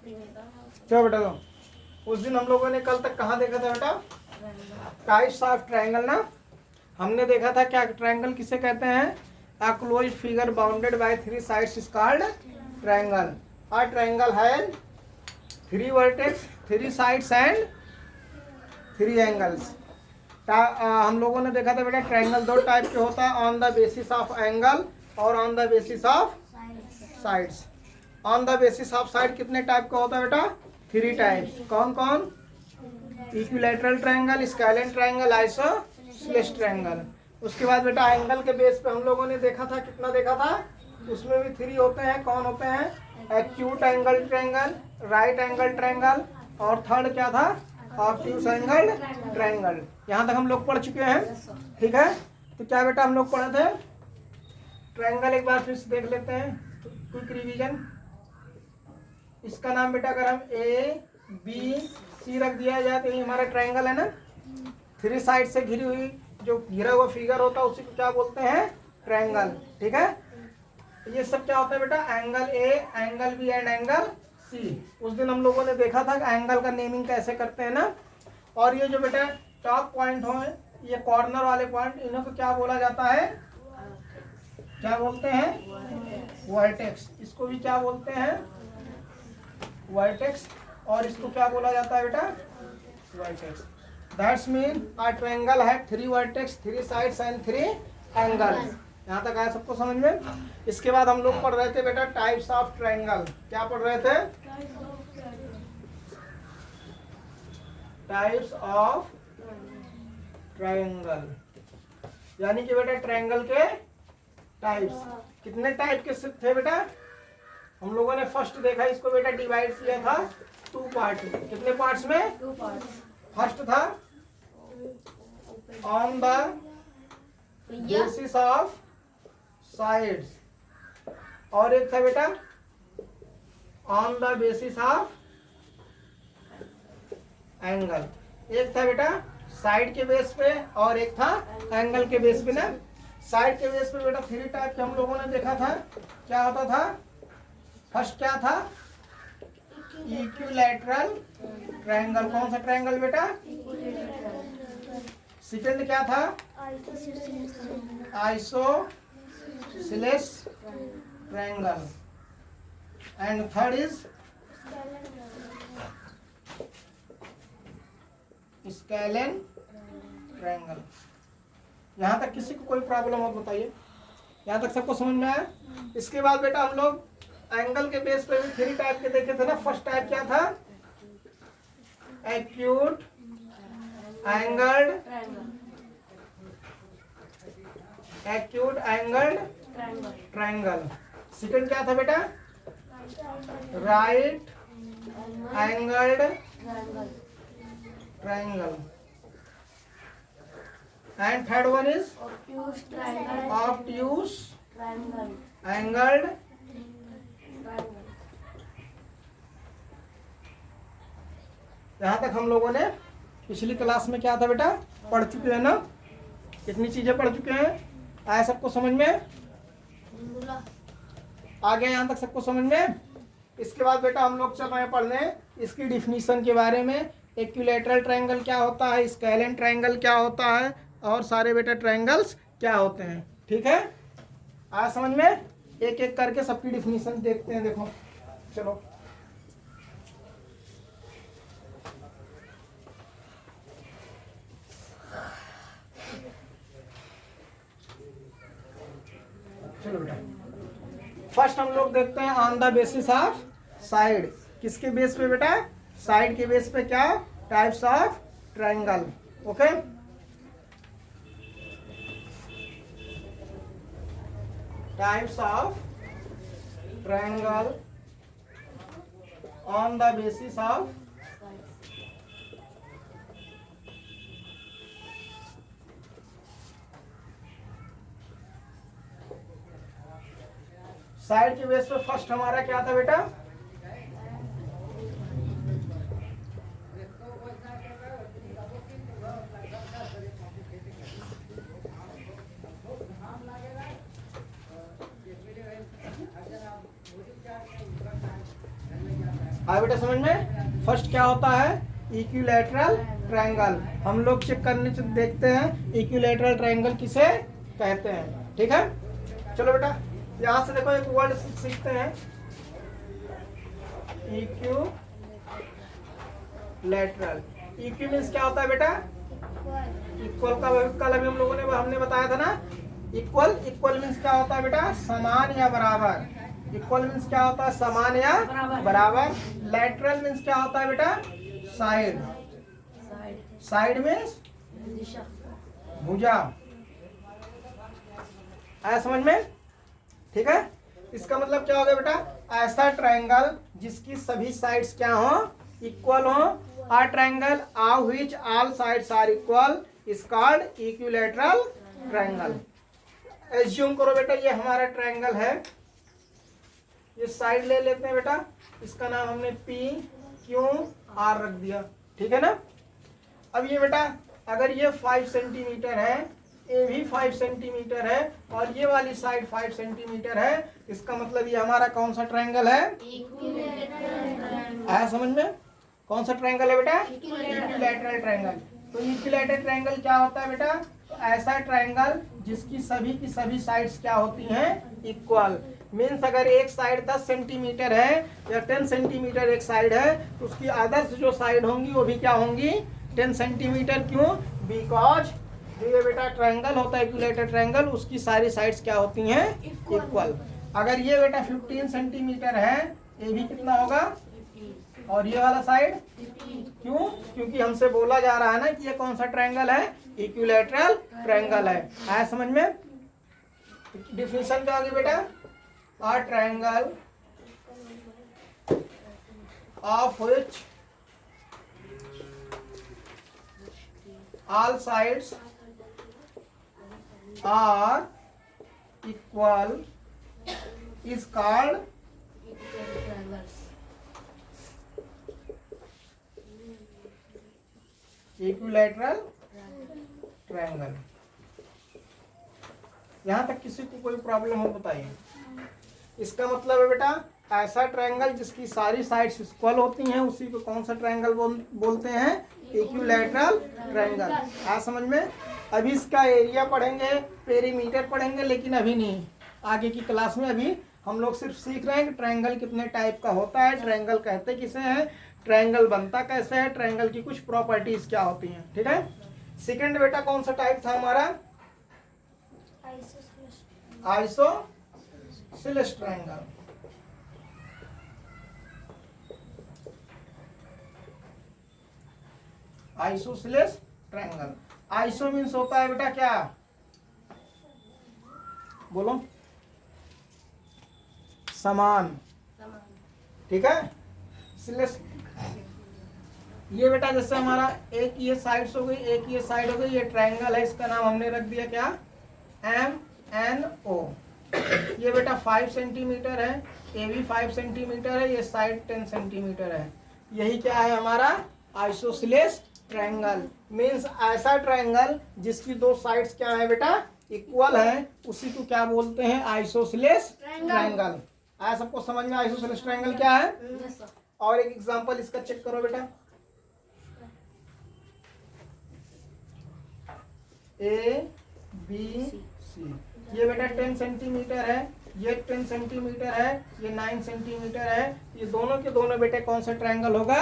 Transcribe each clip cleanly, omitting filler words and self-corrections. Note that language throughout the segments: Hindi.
चलो बेटा, तो उस दिन हम लोगों ने कल तक कहाँ देखा था बेटा? टाइप्स ऑफ ट्रायंगल ना। हमने देखा था क्या ट्रायंगल किसे कहते हैं? A closed figure bounded by three sides is called triangle. A triangle has three vertex, three sides and three angles. हम लोगों ने देखा था बेटा ट्रायंगल दो टाइप के होता है, on the basis of angle और on the basis of sides. On the basis of side कितने टाइप का होता है बेटा? Three types. कौन कौन? Equilateral triangle, scalene triangle, isosceles triangle. उसके बाद बेटा एंगल के बेस पे हम लोगों ने देखा था, कितना देखा था? उसमें भी थ्री होते हैं। कौन होते हैं? Acute angle triangle, right angle triangle, और थर्ड क्या था? Obtuse angle triangle. यहाँ तक हम लोग पढ़ चुके हैं, ठीक है। तो क्या बेटा हम लोग पढ़े थे? ट्रायंगल एक बार फिर से देख लेते हैं, क्विक रिवीजन। इसका नाम बेटा अगर हम ए बी सी रख दिया जाए तो ये हमारा ट्रायंगल है ना। थ्री साइड से घिरी हुई जो घिरा हुआ फिगर होता है उसी को क्या बोलते हैं? ट्रायंगल, ठीक है। ये सब क्या होता है बेटा? Angle A, angle B and angle C. उस दिन हम लोगों ने देखा था कि एंगल का नेमिंग कैसे करते हैं ना। और ये जो बेटा टॉप पॉइंट हो, ये कॉर्नर वाले पॉइंट, इन्हों को क्या बोला जाता है? क्या बोलते हैं? वर्टेक्स। इसको भी क्या बोलते हैं? वर्टेक्स। और इसको क्या बोला जाता है बेटा? Vertex. That's mean a triangle है three vertex, three sides and three angles. यहाँ तक आया सबको समझ में? इसके बाद हम लोग पढ़ रहे थे बेटा टाइप्स ऑफ ट्रायंगल। क्या पढ़ रहे थे? टाइप्स ऑफ ट्रायंगल, यानी कि बेटा ट्रायंगल के टाइप्स। कितने टाइप के थे बेटा? हम लोगों ने फर्स्ट देखा इसको बेटा डिवाइड किया था टू पार्ट में। कितने पार्ट्स में? Two part. फर्स्ट था on the basis of sides, और एक था बेटा on the basis of angle. एक था बेटा साइड के बेस पे और एक था एंगल के बेस पे ना। साइड के बेस पे बेटा थ्री टाइप के हम लोगों ने देखा था। क्या होता था? फर्स्ट क्या था? Equilateral triangle. कौन सा ट्रायंगल बेटा? सेकंड क्या था? Isosceles triangle. And third is scalene triangle. यहाँ तक किसी को कोई प्रॉब्लम हो बताइए? यहाँ तक सबको समझ में आया? इसके बाद बेटा हम लोग एंगल के बेस पे भी थ्री टाइप के देखे थे ना। फर्स्ट टाइप क्या था? Acute angled, acute angled triangle. Second क्या था बेटा? Right angled triangle. And third one is obtuse angled. यहाँ तक हम लोगों ने पिछली क्लास में क्या था बेटा पढ़ चुके हैं ना। कितनी चीजें पढ़ चुके हैं? आया सबको समझ में? आ गया यहाँ तक सबको समझ में? इसके बाद बेटा हम लोग चल रहे हैं पढ़ने इसकी डिफिनीशन के बारे में। इक्विलैटरल ट्रायंगल क्या होता है, स्केलेन ट्रायंगल क्या होता है, और सारे बेटा ट्रायंगल्स क्या होते हैं। ठीक है, आया समझ में? एक एक करके सबकी डिफिनीशन देखते हैं। देखो चलो चलो बेटा, फर्स्ट हम लोग देखते हैं on the basis of side. किसके बेस पे बेटा? साइड के बेस पे। क्या? Types of triangle. Okay, types of triangle on the basis of side के बेस पे। फर्स्ट हमारा क्या था बेटा? आया बेटा समझ में? फर्स्ट क्या होता है? Equilateral triangle. हम लोग चेक करने से देखते हैं इक्विलैटरल ट्रायंगल किसे कहते हैं। ठीक है, चलो बेटा यहाँ से देखो एक वर्ड सीखते हैं, इक्विलैटरल। इक्वी मीन्स क्या होता है बेटा? इक्वल का कल अभी हम लोगों ने हमने बताया था ना, इक्वल। इक्वल मीन्स क्या होता है बेटा? समान या बराबर। इक्वल मीन्स क्या होता है? समान या बराबर। लैटरल मीन्स क्या होता है बेटा? साइड। साइड मीन्स भुजा। आया समझ में? ठीक है, इसका मतलब क्या हो गया बेटा? ऐसा ट्रायंगल जिसकी सभी साइड्स क्या हो? इक्वल हो। A triangle of which all sides are equal is called equilateral triangle. Assume करो बेटा ये हमारा ट्रायंगल है, ये साइड ले लेते हैं बेटा, इसका नाम हमने पी क्यू आर रख दिया। ठीक है ना? अब ये बेटा अगर ये 5 सेंटीमीटर है, ये भी 5 सेंटीमीटर है और ये वाली साइड 5 सेंटीमीटर है, इसका मतलब ये हमारा कौन सा ट्रायंगल है? आया समझ में? कौन सा ट्रायंगल है बेटा? Equilateral triangle. तो इक्विलैटरल ट्रायंगल क्या होता है बेटा? तो ऐसा ट्रायंगल जिसकी सभी की सभी साइड्स क्या होती हैं? इक्वल। मीन्स अगर एक साइड 10 सेंटीमीटर है या 10 सेंटीमीटर एक साइड है, तो उसकी अदर्स जो साइड होंगी वो भी क्या होंगी? 10 सेंटीमीटर। क्यों? बिकॉज जो ये बेटा ट्रायंगल होता है इक्विलैटरल ट्रायंगल, उसकी सारी साइड्स क्या होती हैं? इक्वल। अगर ये बेटा 15 सेंटीमीटर है, ये भी कितना होगा? और ये वाला साइड क्यों? क्योंकि हमसे बोला जा रहा है ना कि ये कौन सा ट्रायंगल है? इक्विलैटरल ट्रायंगल है। आया समझ में? डिफिनेशन क्या होगी बेटा? A triangle of which all sides are equal is called equilateral triangle. यहाँ तक किसी को कोई प्रॉब्लम हो बताइए? इसका मतलब है बेटा ऐसा ट्रायंगल जिसकी सारी साइड्स इक्वल होती हैं उसी को कौन सा ट्रायंगल बोलते हैं? Equilateral triangle. आ समझ में? अभी इसका एरिया पढ़ेंगे, पेरीमीटर पढ़ेंगे, लेकिन अभी नहीं, आगे की क्लास में। अभी हम लोग सिर्फ सीख रहे हैं कि ट्रायंगल कितने टाइप का होता है, ट्रायंगल कहते किसे हैं, ट्रायंगल बनता कैसे है, ट्रायंगल की कुछ प्रॉपर्टीज क्या होती हैं। ठीक है, सेकंड बेटा कौन सा टाइप था हमारा? Isosceles triangle. Isosceles triangle. Iso means होता है बेटा क्या? बोलो, समान। ठीक है, सिलेस ये बेटा जैसे हमारा एक ये साइड्स हो गई, एक ये साइड हो गई, ये ट्रायंगल है, इसका नाम हमने रख दिया क्या? MNO। ये बेटा 5 सेंटीमीटर है, ये भी 5 सेंटीमीटर है, ये साइड 10 सेंटीमीटर है। यही क्या है हमारा? Isosceles triangle. मीन्स ऐसा ट्रायंगल जिसकी दो साइड्स क्या है बेटा? इक्वल है, उसी को क्या बोलते हैं? Isosceles triangle. आया सबको समझ में? आइसोसेलेस ट्रायंगल क्या है? और एक एग्जांपल इसका चेक करो बेटा। ABC, ये बेटा 10 सेंटीमीटर है, ये 10 सेंटीमीटर है, ये 9 सेंटीमीटर है। ये दोनों के दोनों बेटे कौन सा ट्रायंगल होगा?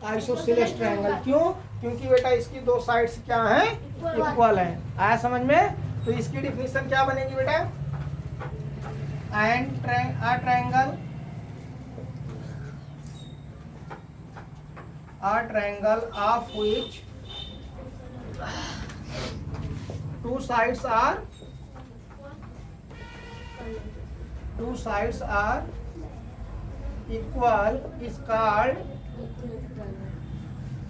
Isosceles triangle. क्यों? क्योंकि बेटा इसकी दो साइड्स क्या हैं? इक्वल है। आया समझ में? तो इसकी डिफिनेशन क्या बनेगी बेटा? And triangle of which two sides are equal is called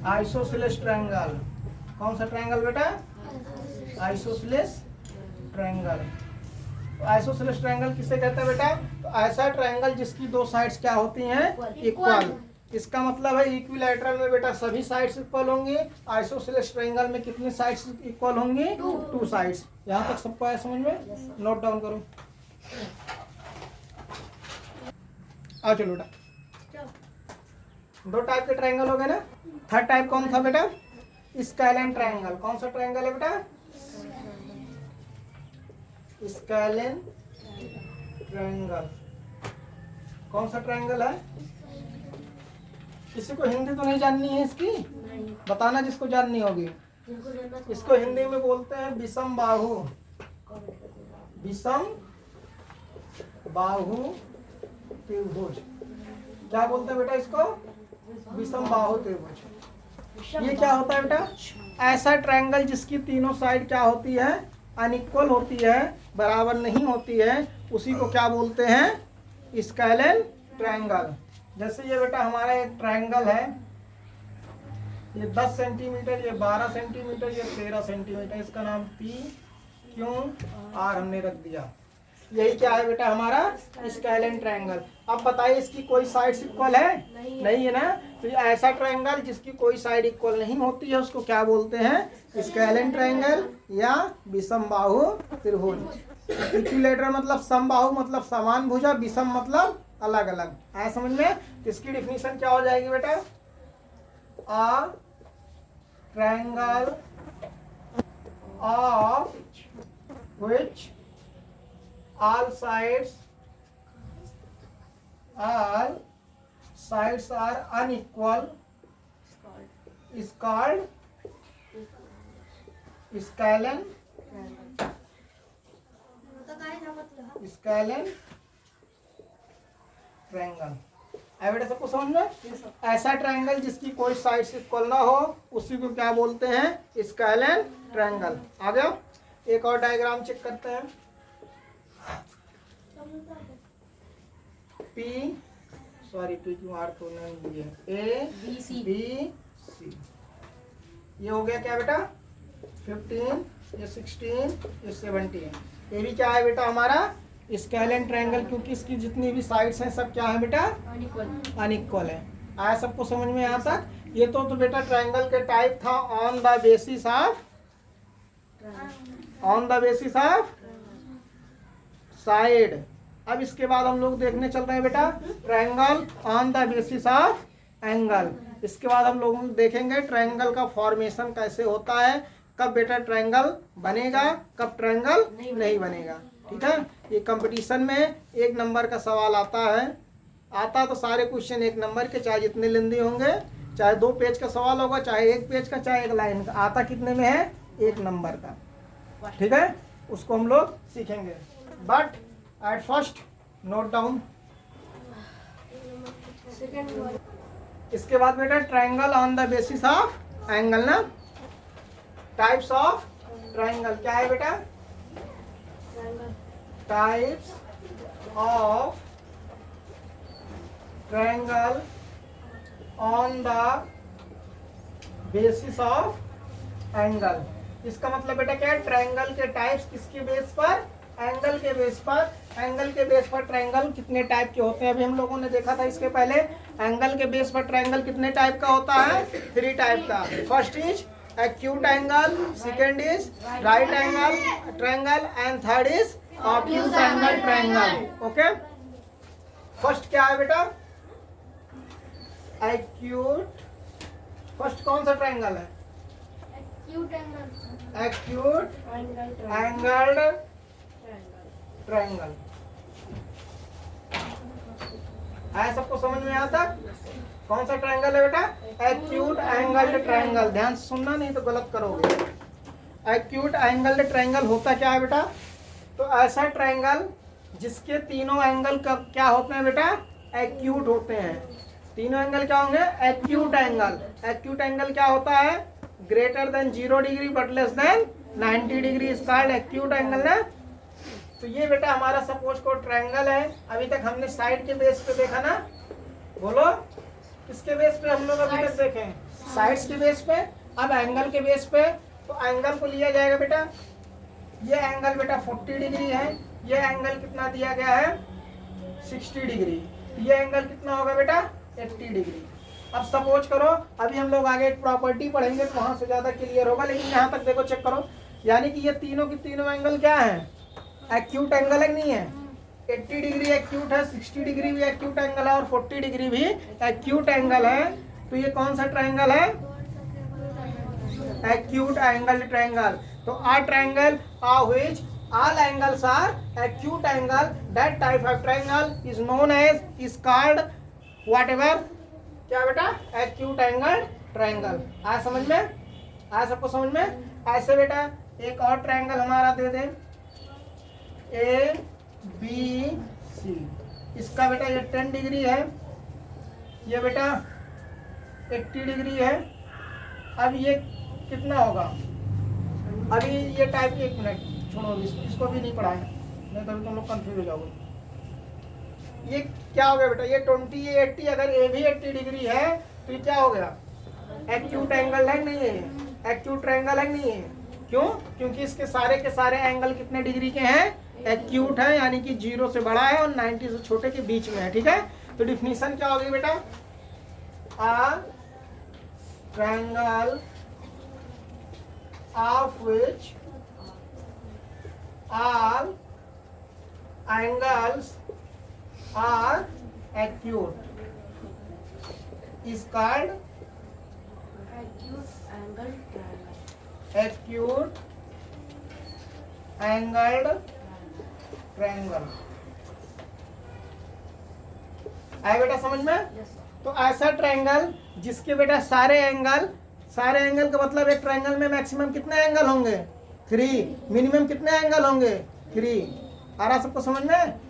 isosceles triangle. कौन सा ट्रायंगल बेटा? Isosceles triangle. आइसोसेलेस ट्रायंगल किसे कहते हैं बेटा? तो ऐसा ट्रायंगल जिसकी दो साइड्स क्या होती हैं? इक्वल। इसका मतलब है इक्विलैटरल में बेटा सभी साइड्स इक्वल होंगी, आइसोसेलेस ट्रायंगल में कितनी साइड्स इक्वल होंगी? 2 साइड्स। यहाँ तक सबको आया समझ में? नोट डाउन करो। आ चलो बेटा, दो टाइप के ट्रायंगल हो गए ना। थर्ड टाइप कौन था बेटा? Scalene triangle. कौन सा ट्रायंगल है बेटा? Scalene triangle. कौन सा ट्रायंगल है? किसी को हिंदी तो नहीं जाननी है इसकी? बताना जिसको जाननी होगी। इसको हिंदी में बोलते हैं विषम बाहु। विषम बाहु त्रिभुज। क्या बोलते हैं बेटा इसको? विषम बाहु त्रिभुज। ये क्या होता है बेटा? ऐसा ट्रायंगल जिसकी तीनों साइड क्या होती है? अनइक्वल होती है, बराबर नहीं होती है, उसी को क्या बोलते हैं? Scalene triangle. जैसे ये बेटा हमारा एक ट्रायंगल है, ये 10 सेंटीमीटर, ये 12 सेंटीमीटर, ये 13 सेंटीमीटर। इसका नाम P क्यों R हमने रख दिया। यही क्या है बेटा? हमारा स्केलेन ट्रायंगल। अब बताइए इसकी कोई साइड्स इक्वल है? नहीं है ना। तो ये ऐसा ट्रायंगल जिसकी कोई साइड इक्वल नहीं होती है उसको क्या बोलते हैं? स्केलेन ट्रायंगल या विषम बाहु त्रिभुज। इक्विलेटरल मतलब समबाहु मतलब समान भुजा, विषम मतलब अलग अलग। आया समझ में? तो इसकी डिफिनीशन क्या हो जाएगी बेटा? A triangle of which all sides are unequal is called scalene triangle. है बेटा सबको समझ में? ऐसा ट्रायंगल जिसकी कोई साइड इक्वल ना हो उसी को क्या बोलते हैं? Scalene triangle. आ गया? एक और डायग्राम चेक करते हैं। P क्यों R तो नहीं दिए? A B C। ये हो गया क्या बेटा? 15, ये 16, ये 17। ये भी क्या है बेटा हमारा? स्केलेन ट्रायंगल, क्योंकि इसकी जितनी भी साइड्स हैं सब क्या है बेटा? अनइक्वल है। आया सबको समझ में यहाँ तक? ये तो बेटा ट्रायंगल के टाइप था on the basis of side. अब इसके बाद हम लोग देखने चल रहे हैं बेटा triangle on the basis of angle. इसके बाद हम लोग देखेंगे ट्रायंगल का फॉर्मेशन कैसे होता है, कब बेटा ट्रायंगल बनेगा, कब ट्रायंगल नहीं बनेगा। ठीक है? ये कंपटीशन में 1 नंबर का सवाल आता तो सारे क्वेश्चन 1 नंबर के, चाहे जितने लेंदी होंगे, चाहे 2 पेज का सवाल होगा, चाहे 1 पेज का, चाहे 1 लाइन का। आता कितने में है? 1 नंबर का। ठीक है? उसको हम लोग सीखेंगे। But at first note down. इसके बाद बेटा triangle on the basis of angle ना। टाइप्स ऑफ ट्रायंगल क्या है बेटा? Types of triangle on the basis of angle. इसका मतलब बेटा क्या है? ट्रायंगल के टाइप्स किसके बेस पर? एंगल के बेस पर। एंगल के बेस पर ट्रायंगल कितने टाइप के होते हैं? अभी हम लोगों ने देखा था इसके पहले। एंगल के बेस पर ट्रायंगल कितने टाइप का होता है? 3 टाइप का। First is acute angle, second is right angle triangle and third is obtuse angle triangle. Okay? First क्या है बेटा? एक्यूट। फर्स्ट कौन सा ट्रायंगल है? Acute angled triangle. है सबको समझ में यहाँ तक? कौन सा ट्रायंगल है बेटा? Acute angled triangle. ध्यान से सुनना, नहीं तो गलत करोगे। एक्यूट एंगल्ड ट्रायंगल होता क्या है बेटा? तो ऐसा ट्रायंगल जिसके तीनों एंगल का क्या होते हैं बेटा? एक्यूट होते हैं। तीनों एंगल क्या होंगे? Acute angle. एक्यूट एंगल क्या होता है? Greater than 0 degree but less then 90 degree is called acute angle ना। तो ये बेटा हमारा सपोज को ट्रायंगल है। अभी तक हमने साइड के बेस पे देखा ना। बोलो किसके बेस पे हम लोग अभी तक देखे? साइड्स के बेस पे। अब एंगल के बेस पे। तो एंगल को लिया जाएगा बेटा, ये एंगल बेटा 40 डिग्री है। ये एंगल कितना दिया गया है? 60 डिग्री। ये एंगल कितना होगा बेटा? 80 डिग्री। अब सपोज करो, अभी हम लोग आगे एक प्रॉपर्टी पढ़ेंगे तो वहां से ज्यादा क्लियर होगा, लेकिन यहाँ तक देखो, चेक करो। यानी कि ये तीनों की तीनों एंगल क्या है? एक्यूट एंगल है नहीं है? 80 डिग्री एक्यूट है, 60 डिग्री भी एक्यूट एंगल है और 40 डिग्री भी एक्यूट एंगल है। तो ये कौन सा ट्रायंगल है? Acute angle triangle. तो a triangle which all angles are acute angle, that type of triangle is known as, is called whatever, क्या बेटा? acute angle triangle। आया समझ में? आया सबको समझ में? ऐसे बेटा एक और ट्रायंगल हमारा दे दे ABC, इसका बेटा ये 10 डिग्री है, ये बेटा 80 डिग्री है। अब ये कितना होगा? अभी ये टाइप, एक मिनट छोड़ो, इसको भी नहीं पढ़ाया, नहीं तो तुम लोग कंफ्यूज हो जाओगे। ये क्या हो गया बेटा? ये 20, ये 80, अगर ये भी 80 डिग्री है तो ये क्या हो गया? एक्यूट एंगल है नहीं है? एक्यूट ट्रायंगल है नहीं है? क्यों? क्योंकि इसके सारे के सारे एंगल कितने डिग्री के हैं? एक्यूट है, यानी कि 0 से बड़ा है और 90 से छोटे के बीच में है। ठीक है, तो डिफिनीशन क्या होगी बेटा? A triangle of which all angles are acute is called acute angle triangle। acute angled triangle। आए बेटा समझ में? Yes, sir। तो ऐसा ट्रायंगल जिसके बेटा सारे एंगल का मतलब एक ट्रायंगल में मैक्सिमम कितने एंगल होंगे? 3। मिनिमम कितने एंगल होंगे? 3। आ रहा सबको समझ में?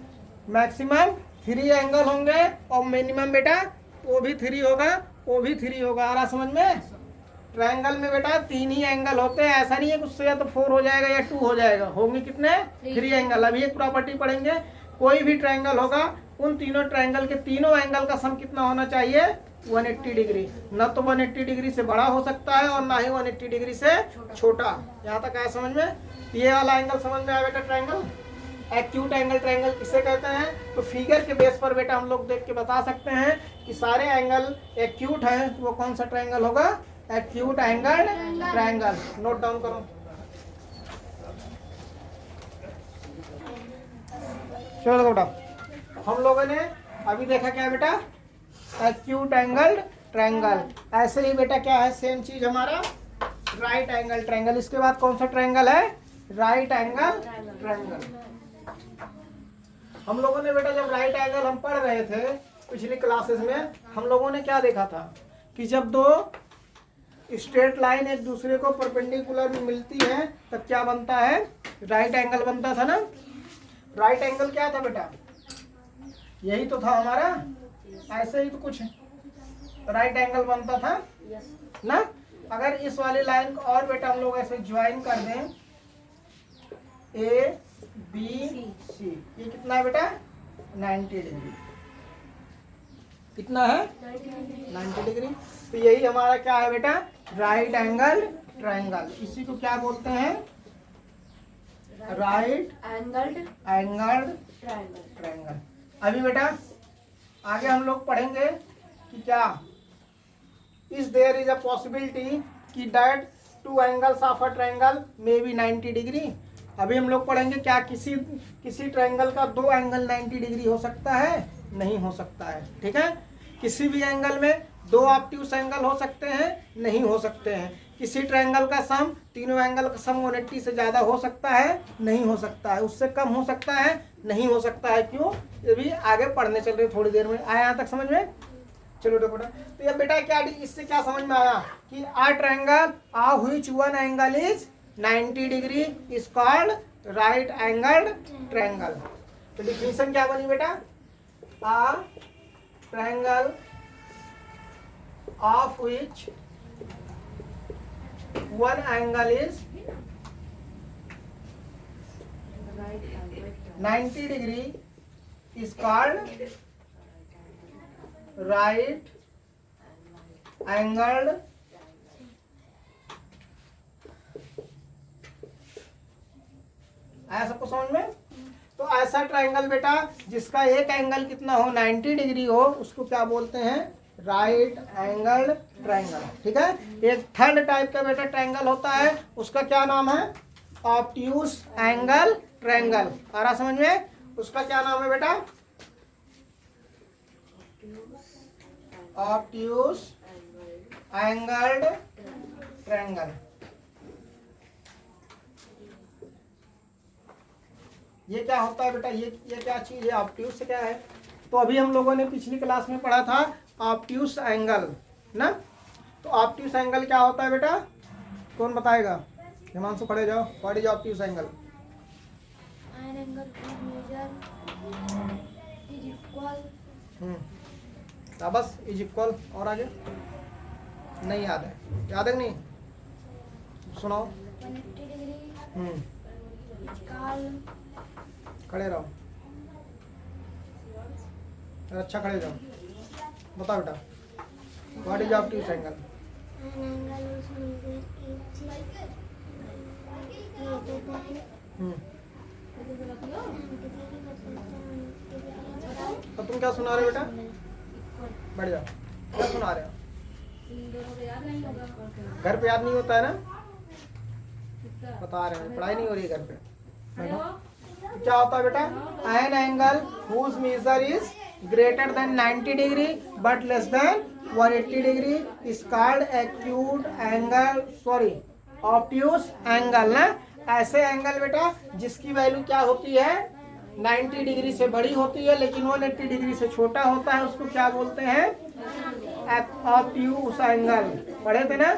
मैक्सिमम 3 एंगल होंगे और मिनिमम बेटा वो भी 3 होगा, वो भी 3 होगा। आ रहा समझ में? ट्रायंगल में बेटा 3 ही एंगल होते हैं, ऐसा नहीं है कुछ से या तो 4 हो जाएगा या 2 हो जाएगा, होंगे कितने? 3 एंगल। अभी एक प्रॉपर्टी पढ़ेंगे, कोई भी ट्रायंगल होगा उन तीनों ट्रायंगल के तीनों एंगल का सम कितना होना चाहिए? 180 डिग्री। न तो 180 डिग्री से बड़ा हो सकता है और ना ही 180 डिग्री से छोटा। यहाँ तक आया समझ में? ये वाला एंगल समझ में आया बेटा? ट्रायंगल एक्यूट एंगल ट्रायंगल किसे कहते हैं? तो फिगर के बेस पर बेटा हम लोग देख के बता सकते हैं कि सारे एंगल एक्यूट है, तो वो कौन सा ट्रायंगल होगा? Acute angle triangle. Note down करो। चलो बेटा, हम लोगों ने अभी देखा क्या बेटा? Acute angle triangle. ऐसे ही बेटा क्या है? सेम चीज हमारा राइट एंगल ट्रायंगल। इसके बाद कौन सा ट्रायंगल है? Right angle triangle. हम लोगों ने बेटा जब राइट एंगल हम पढ़ रहे थे पिछली क्लासेस में, हम लोगों ने क्या देखा था कि जब दो स्ट्रेट लाइन एक दूसरे को परपेंडिकुलर में मिलती है तब क्या बनता है? राइट एंगल बनता था ना। राइट एंगल क्या था बेटा? यही तो था हमारा, ऐसे ही तो कुछ राइट एंगल बनता था ना। अगर इस वाली लाइन को और बेटा हम लोग ऐसे ज्वाइन कर दें, ए बी सी, ये कितना है बेटा? 90 डिग्री। कितना है? 90 डिग्री। तो यही हमारा क्या है बेटा? Right angle triangle. इसी को क्या बोलते हैं? Right angled triangle. अभी बेटा आगे हम लोग पढ़ेंगे कि क्या is there is a possibility कि that 2 angles of a triangle may be 90 degree. अभी हम लोग पढ़ेंगे क्या किसी ट्रायंगल का 2 एंगल 90 डिग्री हो सकता है? नहीं हो सकता है। ठीक है, किसी भी एंगल में 2 ऑब्ट्यूस एंगल हो सकते हैं? नहीं हो सकते हैं। किसी ट्रायंगल का सम तीनों एंगल का सम 180 से ज़्यादा हो सकता है? नहीं हो सकता है। उससे कम हो सकता है? नहीं हो सकता है। क्यों? ये भी आगे पढ़ने चल रहे थोड़ी देर में। आया यहाँ तक समझ में? चलो देखो तो ये बेटा क्या, इससे क्या समझ में आया कि a triangle of which one angle is 90 degree is called right angled triangle. तो डिफिनीशन क्या बनी बेटा? A triangle of which one angle is 90 degree is called right angled आया सबको समझ में? तो ऐसा ट्रायंगल बेटा जिसका एक एंगल कितना हो? 90 डिग्री हो, उसको क्या बोलते हैं? Right angle triangle. ठीक है, एक थर्ड टाइप का बेटा ट्रायंगल होता है, उसका क्या नाम है? Obtuse angle triangle. आ रहा समझ में? उसका क्या नाम है बेटा? Obtuse angled triangle. ये क्या होता है बेटा? ये क्या चीज है? ऑब्ट्यूज से क्या है? तो अभी हम लोगों ने पिछली क्लास में पढ़ा था ऑब्ट्यूज एंगल ना। तो ऑब्ट्यूज एंगल क्या होता है बेटा? कौन बताएगा? हिमांशु खड़े जाओ। What is obtuse angle? An angle whose measure is equal बस इज इक्वल। और आगे नहीं याद है? याद है कि नहीं? सुनाओ। 180 degree is called खड़े रहो। अच्छा खड़े जाओ। बताओ बेटा, what is obtuse angle? an angle whose measure is greater than तो तुम क्या सुना रहे हो बेटा? बैठ जाओ। क्या सुना रहे हो? घर पे याद नहीं होता है ना? बता रहे हैं, पढ़ाई नहीं हो रही है घर पे। बैठो। क्या होता है बेटा? An angle whose measure is greater than 90 degree but less than 180 degree is called acute angle, sorry obtuse angle ना। ऐसे एंगल बेटा जिसकी वैल्यू क्या होती है? 90 डिग्री से बड़ी होती है लेकिन 180 डिग्री से छोटा होता है, उसको क्या बोलते हैं? Obtuse angle. पढ़े थे ना?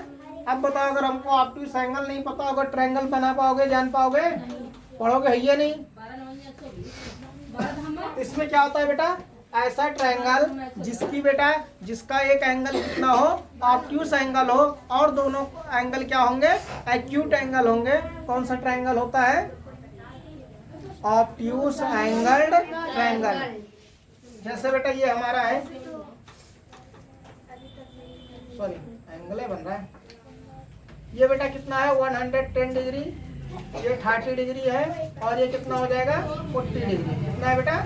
अब बताओ, अगर हमको ऑब्ट्यूज एंगल नहीं पता होगा, ट्रायंगल बना पाओगे, जान पाओगे? पढ़ोगे है या नहीं? इसमें क्या होता है बेटा? ऐसा ट्रायंगल जिसका एक एंगल कितना हो? ऑब्ट्यूज एंगल हो, और दोनों एंगल क्या होंगे? एक्यूट एंगल होंगे। कौन सा ट्रायंगल होता है? Obtuse angled triangle. जैसे बेटा ये हमारा है, सॉरी एंगल बन रहा है। ये बेटा कितना है? 110 डिग्री, ये 30 डिग्री है, और ये कितना हो जाएगा? 40 डिग्री। कितना है बेटा?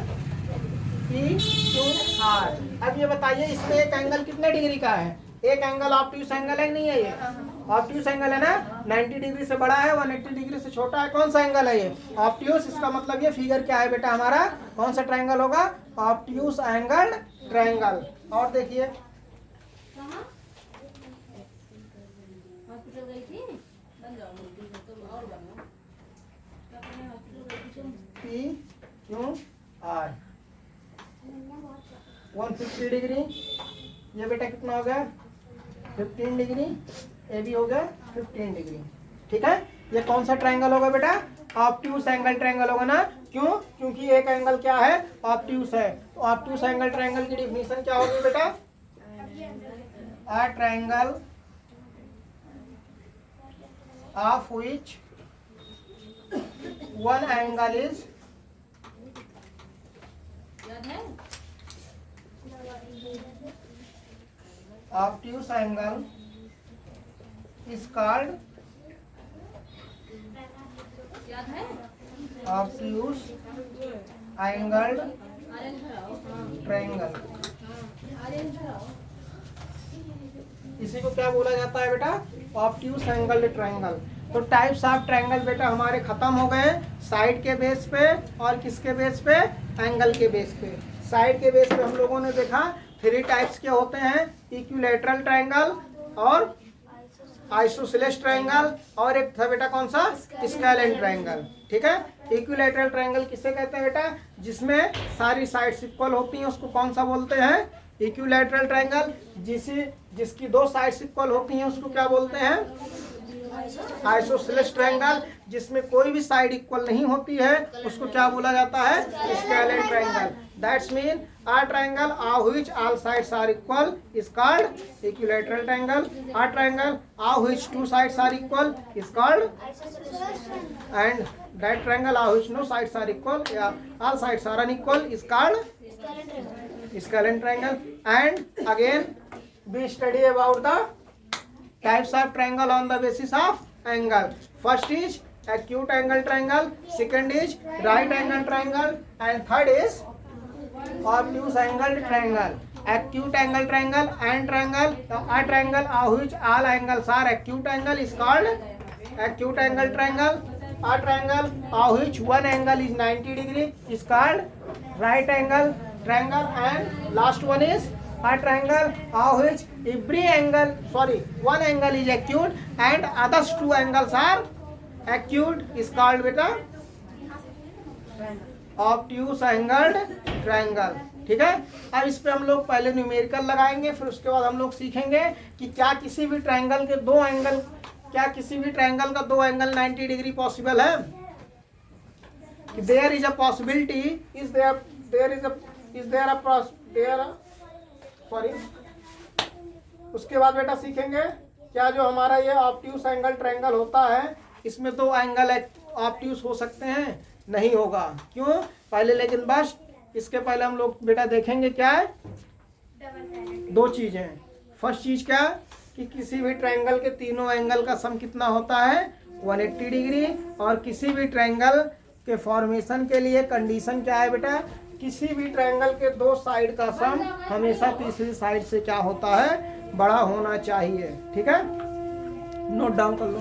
PQR। अब ये बताइए, इसमें एक एंगल कितने डिग्री का है? एक एंगल ऑब्ट्यूज एंगल है नहीं है? ये ऑब्ट्यूज एंगल है ना। 90 डिग्री से बड़ा है, 180 डिग्री से छोटा है। कौन सा एंगल है ये? ऑब्ट्यूज। इसका मतलब ये फिगर क्या है बेटा हमारा? कौन सा ट्रायंगल होगा? Obtuse angle triangle. और देखिए PQR 150 डिग्री, ये बेटा कितना हो गया? 15 डिग्री, ये भी हो गया 15 डिग्री। ठीक है, ये कौन सा ट्रायंगल होगा बेटा? ऑब्ट्यूज एंगल ट्रायंगल होगा ना। क्यों? क्योंकि एक एंगल क्या है? ऑब्ट्यूज है। तो ऑब्ट्यूज एंगल ट्रायंगल की डेफिनेशन क्या होगी बेटा? A triangle of which one angle is obtuse angle is called obtuse angled triangle। इसी को क्या बोला जाता है बेटा? Obtuse angled triangle. तो टाइप्स ऑफ ट्रायंगल बेटा हमारे खत्म हो गए। साइड के बेस पे और किसके बेस पे? एंगल के बेस पे। साइड के बेस पे हम लोगों ने देखा 3 टाइप्स के होते हैं, इक्विलैटरल ट्रायंगल और आइसोसेलेस ट्रायंगल, और एक था बेटा कौन सा? Scalene triangle. ठीक है, इक्विलैटरल ट्रायंगल किसे कहते हैं बेटा? जिसमें सारी साइड्स इक्वल होती हैं, उसको कौन सा बोलते हैं? Equilateral triangle. जिसकी 2 साइड्स इक्वल होती हैं उसको क्या बोलते हैं? Isosceles triangle. जिसमें कोई भी साइड इक्वल नहीं होती है उसको क्या बोला जाता है? Scalene triangle. That's mean a triangle of which all sides are equal is called equilateral triangle. A triangle of which 2 sides are equal is called, and that triangle of which no sides are equal, all sides are unequal is called scalene triangle. And again we study about the types of triangle on the basis of angle. First is acute angle triangle, second is right angle triangle, and third is obtuse angled triangle. Acute angle triangle and triangle, a triangle of which all angles are acute angle is called acute angle triangle, a triangle of which one angle is 90 degree is called right angle triangle, and last one is a triangle of which one angle is acute and others two angles are acute is called beta obtuse angled triangle। ठीक है, अब इस पे हम लोग पहले न्यूमेरिकल लगाएंगे, फिर उसके बाद हम लोग सीखेंगे कि क्या किसी भी ट्रायंगल का दो एंगल 90 डिग्री पॉसिबल है। देयर इज अ पॉसिबिलिटी, उसके बाद बेटा सीखेंगे क्या जो हमारा ये ऑब्ट्यूस एंगल ट्रायंगल होता है इसमें दो एंगल ऑब्ट्यूस हो सकते हैं, नहीं होगा, क्यों पहले, लेकिन बस इसके पहले हम लोग बेटा देखेंगे क्या है, दो चीजें। फर्स्ट चीज क्या कि किसी भी ट्रायंगल के तीनों एंगल का सम कितना होता है 180 डिग्री, और किसी भी ट्रायंगल के फॉर्मेशन के लिए कंडीशन क्या है बेटा, किसी भी ट्रायंगल के दो साइड का सम हमेशा तीसरी साइड से क्या होता है, बड़ा होना चाहिए। ठीक है, नोट डाउन कर लो।